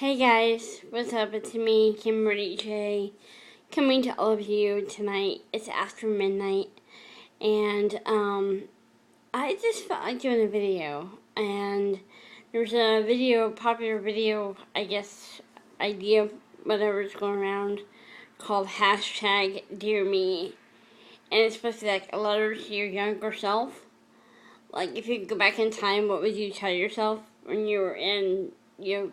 Hey guys, what's up? It's me, KimberlyJ, coming to all of you tonight. It's after midnight, and I just felt like doing a video, and there's a popular video, I guess, idea, whatever's going around, called hashtag Dear Me, and it's supposed to be like a letter to your younger self. Like, if you could go back in time, what would you tell yourself when you were in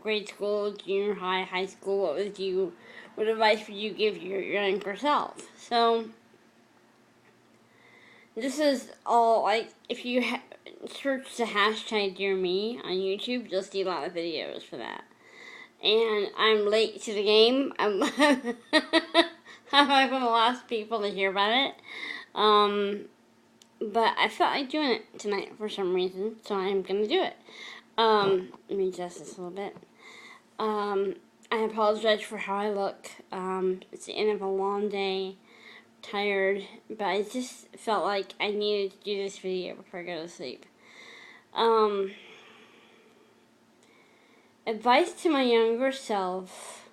grade school, junior high, high school? What advice would you give your younger self? So, this is all, like, if you search the hashtag Dear Me on YouTube, you'll see a lot of videos for that. And I'm late to the game. I'm one of the last people to hear about it. But I felt like doing it tonight for some reason, so I'm going to do it. Let me adjust this a little bit. I apologize for how I look. It's the end of a long day, tired, but I just felt like I needed to do this video before I go to sleep. Advice to my younger self.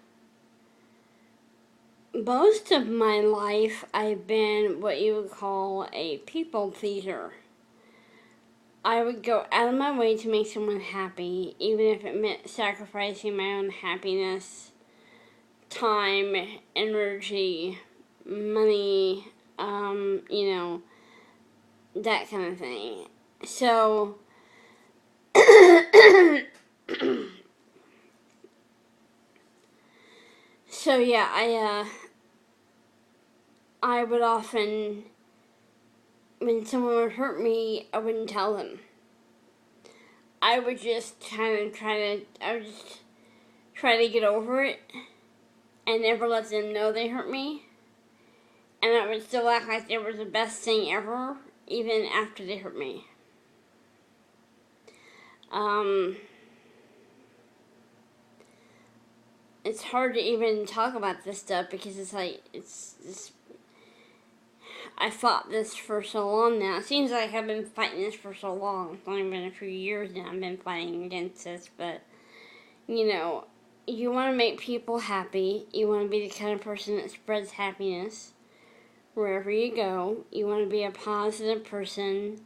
Most of my life, I've been what you would call a people pleaser. I would go out of my way to make someone happy, even if it meant sacrificing my own happiness, time, energy, money, that kind of thing. So, I would often, when someone would hurt me, I wouldn't tell them. I would just try to get over it and never let them know they hurt me. And I would still act like they were the best thing ever, even after they hurt me. It's hard to even talk about this stuff because I fought this for so long now. It seems like I've been fighting this for so long. It's only been a few years now I've been fighting against this, but, you want to make people happy. You want to be the kind of person that spreads happiness wherever you go. You want to be a positive person.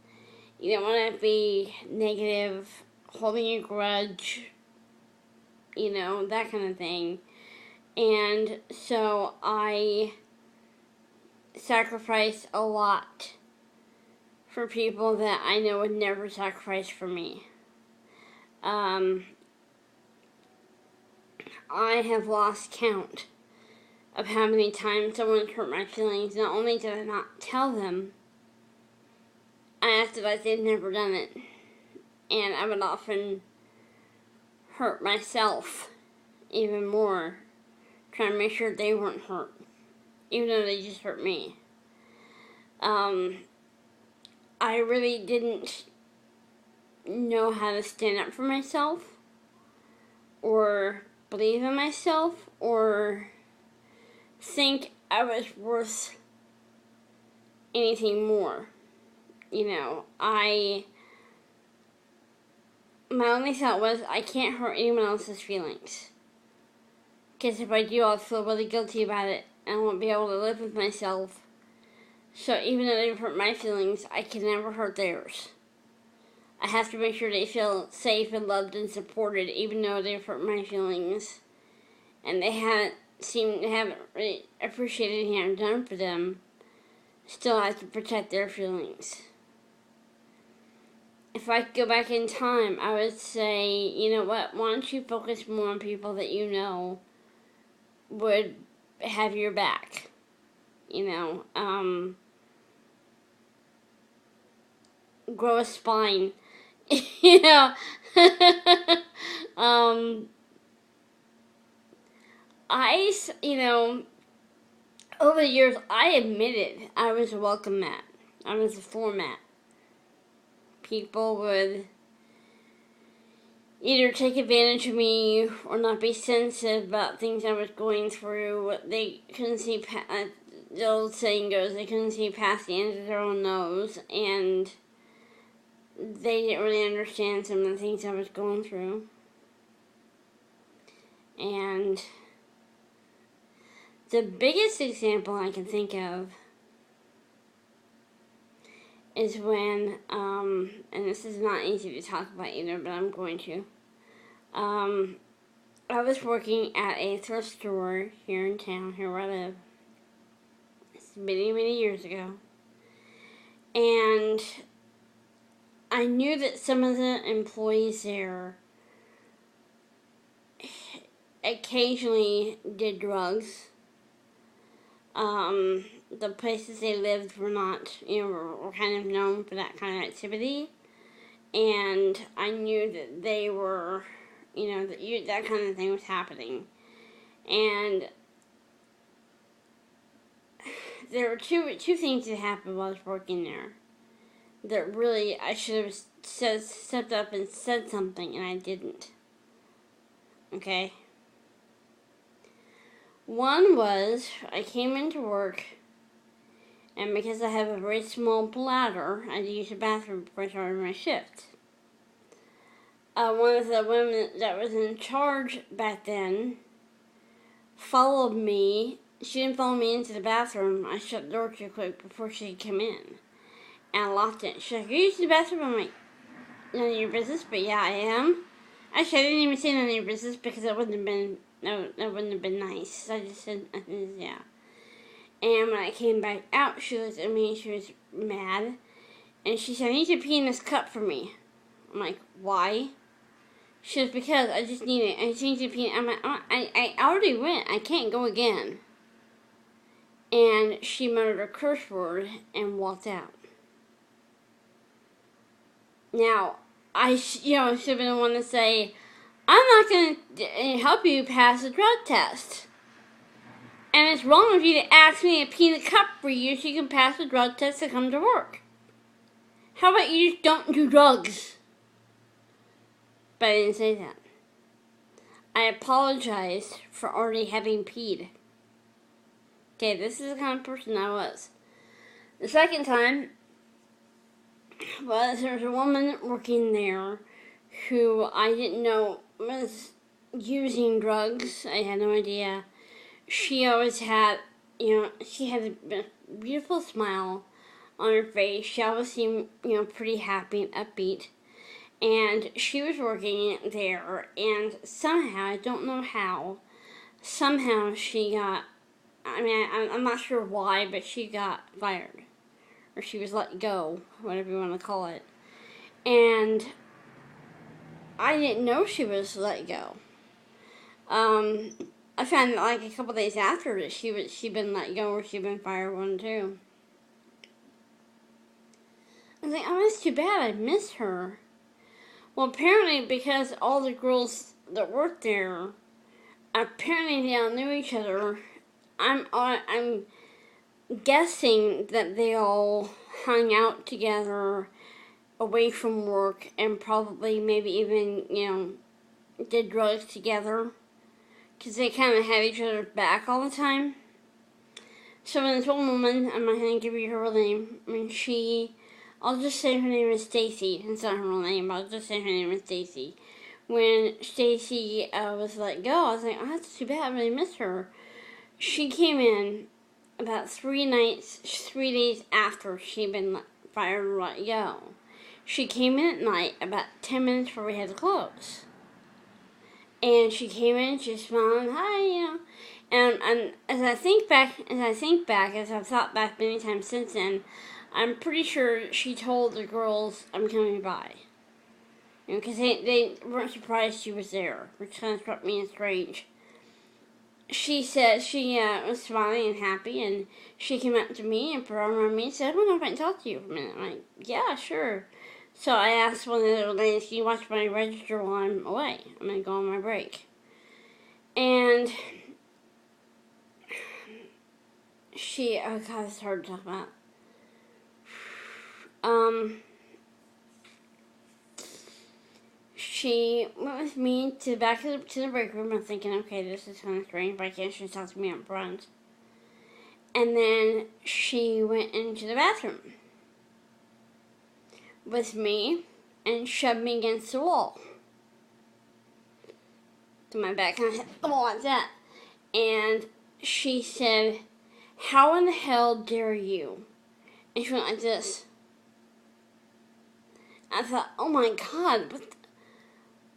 You don't want to be negative, holding a grudge, that kind of thing. And so I sacrifice a lot for people that I know would never sacrifice for me. I have lost count of how many times someone hurt my feelings. Not only did I not tell them, I acted like they'd never done it. And I would often hurt myself even more, trying to make sure they weren't hurt, even though they just hurt me. I really didn't know how to stand up for myself, or believe in myself, or think I was worth anything more. My only thought was, I can't hurt anyone else's feelings. Because if I do, I'll feel really guilty about it, and I won't be able to live with myself. So even though they've hurt my feelings, I can never hurt theirs. I have to make sure they feel safe and loved and supported, even though they've hurt my feelings. And they haven't really appreciated anything I've done for them. Still have to protect their feelings. If I could go back in time, I would say, you know what, why don't you focus more on people that you know would have your back. Grow a spine. Over the years, I admitted I was a welcome mat. I was a floor mat. People would either take advantage of me or not be sensitive about things I was going through. They couldn't see the old saying goes, they couldn't see past the end of their own nose, and they didn't really understand some of the things I was going through. And the biggest example I can think of is when, and this is not easy to talk about either, but I'm going to. I was working at a thrift store here in town, here where I live. It's many, many years ago. And I knew that some of the employees there occasionally did drugs. The places they lived were not, were kind of known for that kind of activity. And I knew that they were, that kind of thing was happening. And there were two things that happened while I was working there that really I should have stepped up and said something, and I didn't. Okay? One was, I came into work, and because I have a very small bladder, I had to use the bathroom before I started my shift. One of the women that was in charge back then followed me. She didn't follow me into the bathroom. I shut the door too quick before she could come in. And I locked it. She's like, "Are you using the bathroom?" I'm like, "None of your business," but yeah, I am. Actually, I didn't even say none of your business because that wouldn't have been nice. I just said, yeah. And when I came back out, she looked at me and she was mad. And she said, "I need you to pee in this cup for me." I'm like, "Why?" She says, "Because I just need it. I just need you to pee." I'm like, I already went. I can't go again. And she muttered a curse word and walked out. Now, I should have been the one to say, "I'm not going to help you pass the drug test. And it's wrong of you to ask me to pee in the cup for you so you can pass the drug test to come to work. How about you just don't do drugs?" But I didn't say that. I apologized for already having peed. Okay, this is the kind of person I was. The second time was there was a woman working there who I didn't know was using drugs. I had no idea. She always had, she had a beautiful smile on her face. She always seemed, pretty happy and upbeat. And she was working there, and somehow, I don't know how, somehow she got, I'm not sure why, but she got fired. Or she was let go, whatever you want to call it. And I didn't know she was let go. I found out like a couple days after that she'd been let go or she'd been fired one too. I was like, "Oh, that's too bad. I miss her." Well, apparently because all the girls that worked there, apparently they all knew each other. I'm guessing that they all hung out together away from work and probably maybe even, did drugs together. Because they kind of had each other's back all the time. So when this one woman, I'm not going to give you her real name, I'll just say her name is Stacy. It's not her real name, but I'll just say her name is Stacy. When Stacy was let go, I was like, "Oh, that's too bad. I really miss her." She came in about 3 days after she'd been fired or let go. She came in at night about 10 minutes before we had to close. And she came in, she smiled, "Hi," And as I think back, as I've thought back many times since then, I'm pretty sure she told the girls, "I'm coming by." Because they weren't surprised she was there, which kind of struck me as strange. She said she was smiling and happy, and she came up to me and put her arm around me and said, "I wonder if I can talk to you for a minute." I'm like, "Yeah, sure." So I asked one of the little ladies, "Can you watch my register while I'm away? I'm going to go on my break." And she, oh God, it's hard to talk about. She went with me to the break room. I'm thinking, okay, this is kind of strange, but I can't just talk to me up front. And then she went into the bathroom with me and shoved me against the wall. to my back, and I hit the wall like that. And she said, "How in the hell dare you?" And she went like this. I thought, oh my God,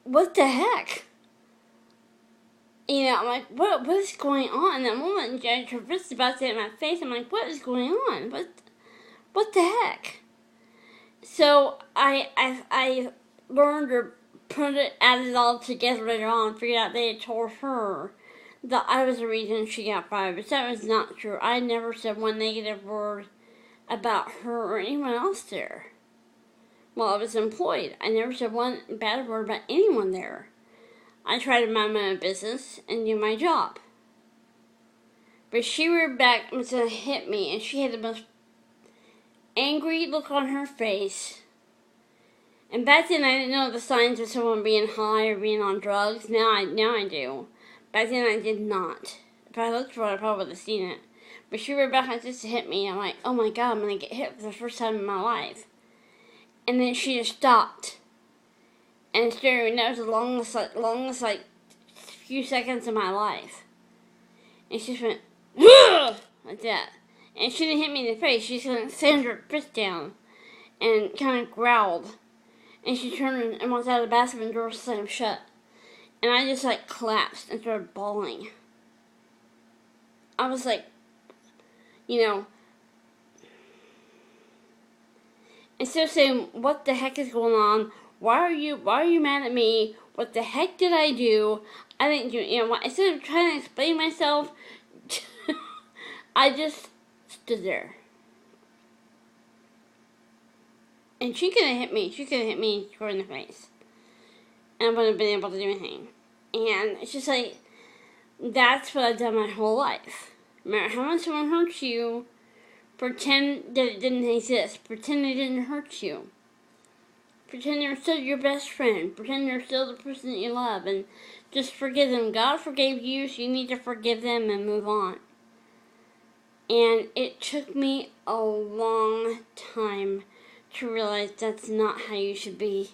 what the heck? You know, I'm like, what is going on? And that moment, Travis about to hit my face. I'm like, what is going on? What the heck? So I learned or added it all together later on, figured out they had told her that I was the reason she got fired, but that was not true. I never said one negative word about her or anyone else there while I was employed. I never said one bad word about anyone there. I tried to mind my own business and do my job. But she reared back and was going to hit me, and she had the most angry look on her face. And back then I didn't know the signs of someone being high or being on drugs. Now I do. Back then I did not. If I looked for it, I probably would have seen it. But she reared back like this to hit me. I'm like, oh my God, I'm going to get hit for the first time in my life. And then she just stopped and stared at me. That was the longest few seconds of my life. And she just went, "Ugh!" like that. And she didn't hit me in the face. She just slammed her fist down and kind of growled. And she turned and walked out of the bathroom and the door slammed shut. And I just collapsed and started bawling. I was like, instead of saying, what the heck is going on? Why are you mad at me? What the heck did I do? I didn't do, instead of trying to explain myself, I just stood there. And she could have hit me. She could have hit me square in the face. And I wouldn't have been able to do anything. And it's just that's what I've done my whole life. No matter how much someone hurts you, pretend that it didn't exist. Pretend they didn't hurt you. Pretend they're still your best friend. Pretend they're still the person that you love. And just forgive them. God forgave you, so you need to forgive them and move on. And it took me a long time to realize that's not how you should be.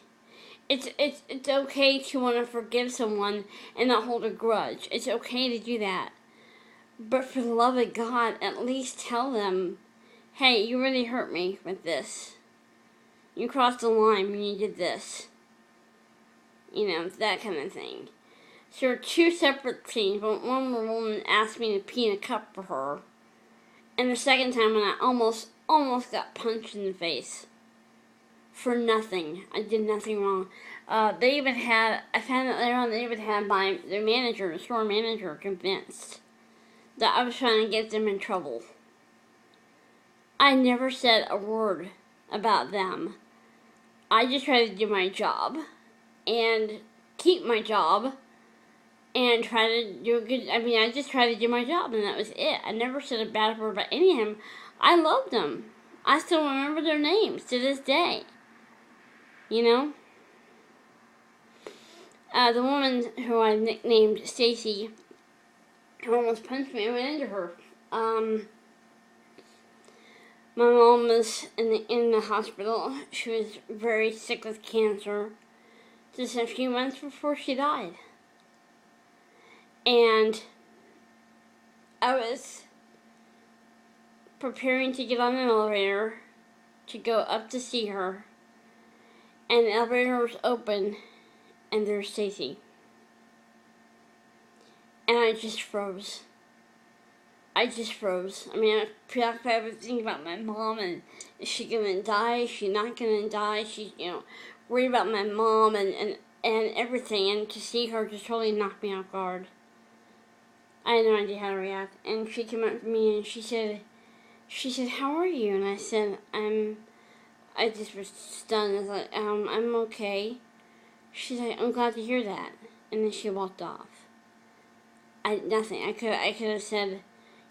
It's okay to want to forgive someone and not hold a grudge. It's okay to do that. But for the love of God, at least tell them, hey, you really hurt me with this. You crossed the line when you did this. That kind of thing. So there are two separate scenes. One where a woman asked me to pee in a cup for her. And the second time when I almost got punched in the face. For nothing. I did nothing wrong. I found out later on, they even had the store manager, convinced that I was trying to get them in trouble. I never said a word about them. I just tried to do my job and keep my job and try to do a good. I just tried to do my job, and that was it. I never said a bad word about any of them. I loved them. I still remember their names to this day. The woman who I nicknamed Stacy, who almost punched me, I went into her. My mom was in the hospital. She was very sick with cancer, just a few months before she died. And I was preparing to get on an elevator to go up to see her. And the elevator was open, and there's Stacy. And I just froze. I was preoccupied with thinking about my mom, and is she gonna die? Is she not gonna die? She's, worried about my mom and everything, and to see her just totally knocked me off guard. I had no idea how to react. And she came up to me and she said, how are you? And I said, I just was stunned. I was like, I'm okay. She's like, I'm glad to hear that. And then she walked off. Nothing. I could have said,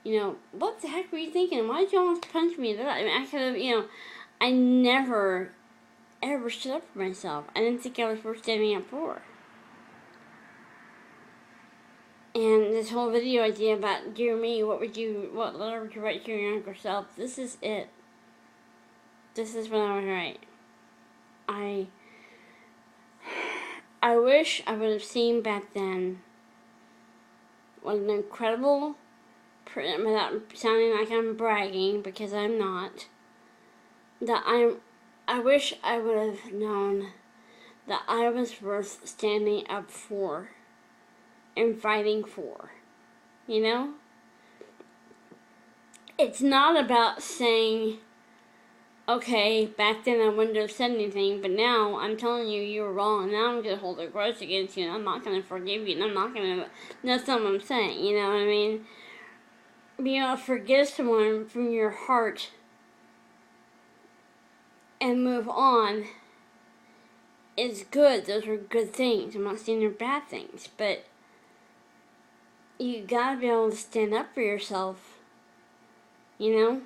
what the heck were you thinking? Why did you almost punch me? I could have, I never, ever stood up for myself. I didn't think I was worth standing up for. And this whole video idea about, dear me, what letter would you write to your younger self? This is it. This is what I would write. I wish I would have seen back then what an incredible, without sounding like I'm bragging, because I'm not, that I wish I would have known that I was worth standing up for and fighting for, you know? It's not about saying, okay, back then I wouldn't have said anything, but now I'm telling you you were wrong, and now I'm going to hold a grudge against you, and I'm not going to forgive you, and I'm not going to, that's not what I'm saying, you know what I mean? Being able to forgive someone from your heart and move on is good. Those are good things. I'm not saying they're bad things, but you gotta be able to stand up for yourself, you know?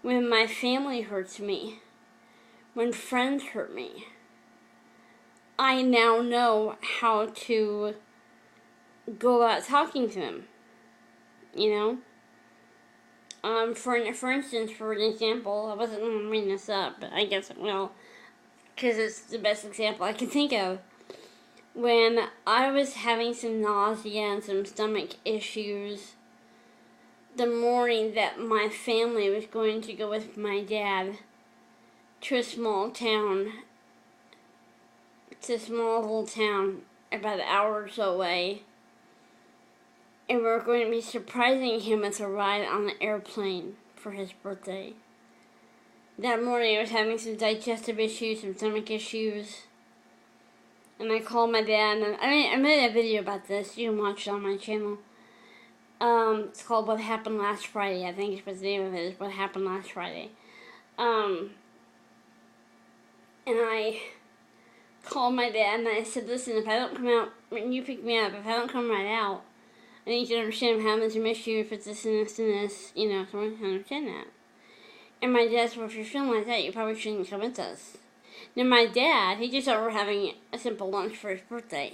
When my family hurts me, when friends hurt me, I now know how to go about talking to them, you know? For instance, for an example, I wasn't going to bring this up, but I guess it will, because it's the best example I can think of. When I was having some nausea and some stomach issues, the morning that my family was going to go with my dad to a small town, it's a small little town about an hour or so away, and we were going to be surprising him with a ride on an airplane for his birthday. That morning I was having some digestive issues, some stomach issues, and I called my dad, and I made a video about this. You can watch it on my channel. It's called What Happened Last Friday. I think it's what the name of it is, What Happened Last Friday. And I called my dad, and I said, listen, if I don't come out, when you pick me up, if I don't come right out, I need you to understand I'm having some issue, if it's this and this and this, you know, so I want you to understand that. And my dad said, well, if you're feeling like that, you probably shouldn't come with us. Now, my dad, he just thought we were having a simple lunch for his birthday.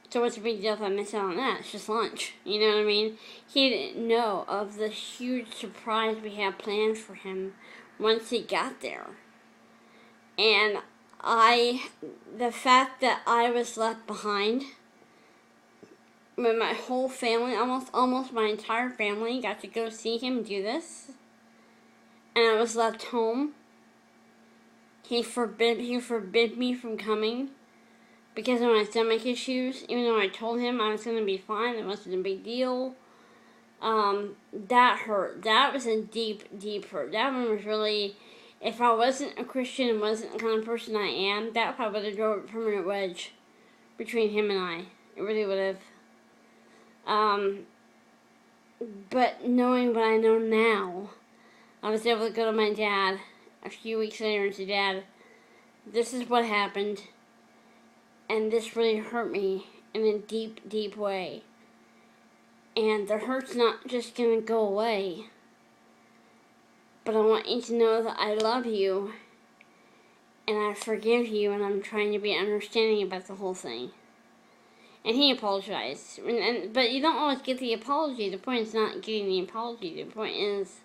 So what's the big deal if I miss out on that? It's just lunch. You know what I mean? He didn't know of the huge surprise we had planned for him once he got there. And the fact that I was left behind, when my whole family, almost my entire family, got to go see him do this, and I was left home, he forbid me from coming because of my stomach issues, even though I told him I was going to be fine, it wasn't a big deal. That hurt. That was a deep, deep hurt. That one was really, if I wasn't a Christian and wasn't the kind of person I am, that probably would have drove a permanent wedge between him and I. It really would have. But knowing what I know now, I was able to go to my dad a few weeks later and say, Dad, this is what happened, and this really hurt me in a deep, deep way. And the hurt's not just going to go away, but I want you to know that I love you, and I forgive you, and I'm trying to be understanding about the whole thing. And he apologized. But you don't always get the apology. The point is not getting the apology. The point is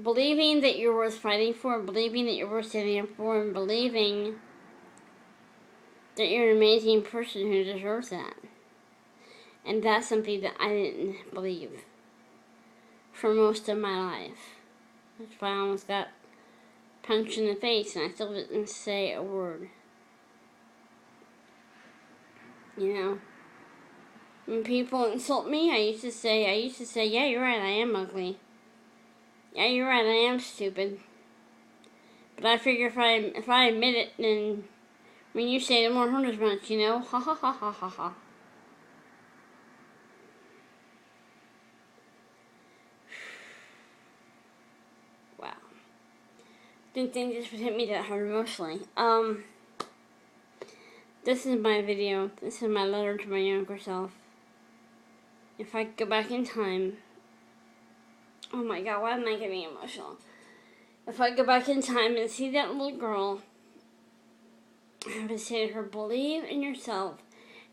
believing that you're worth fighting for, believing that you're worth standing up for, and believing that you're an amazing person who deserves that. And that's something that I didn't believe for most of my life. That's why I almost got punched in the face and I still didn't say a word. You know, when people insult me, I used to say, yeah, you're right, I am ugly. Yeah, you're right, I am stupid. But I figure if I admit it, then when you say it, it won't hurt as much, you know? Ha ha ha ha ha ha. Wow. Didn't think this would hit me that hard emotionally. This is my video. This is my letter to my younger self. If I could go back in time... Oh my god, why am I getting emotional? If I go back in time and see that little girl, I would say to her, believe in yourself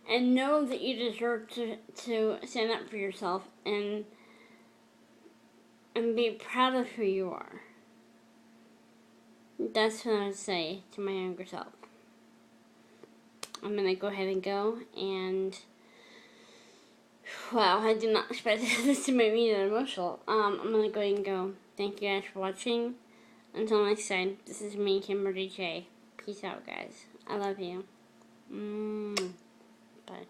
and know that you deserve to stand up for yourself and be proud of who you are. That's what I would say to my younger self. I'm going to go ahead and go, and Wow, I did not expect this to make me that emotional. I'm gonna go ahead and go. Thank you guys for watching. Until next time, this is me, KimberlyJ. Peace out, guys. I love you. Bye.